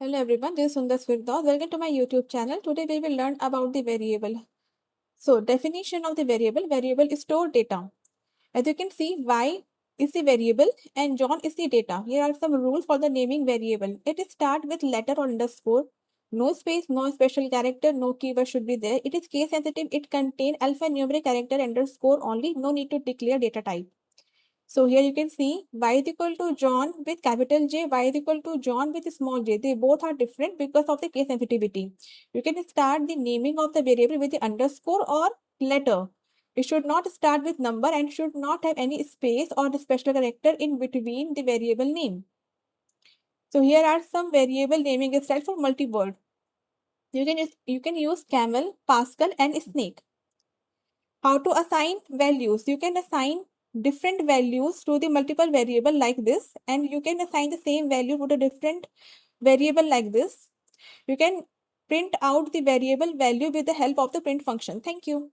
Hello everyone, this is Sundas Firdaus. Welcome to my YouTube channel. Today we will learn about the variable. So definition of the variable is stored data. As you can see, Y is the variable and John is the data. Here are some rules for the naming variable. It is start with letter or underscore. No space, no special character, no keyword should be there. It is case sensitive. It contains alphanumeric character underscore only. No need to declare data type. So here you can see y is equal to John with capital J, y is equal to John with small j. They both are different because of the case sensitivity. You can start the naming of the variable with the underscore or letter. It should not start with number and should not have any space or the special character in between the variable name. So here are some variable naming style for multi-word. You can use camel, Pascal, and snake. How to assign values? You can assign different values to the multiple variable like this, and you can assign the same value to the different variable like this. You can print out the variable value with the help of the print function. Thank you.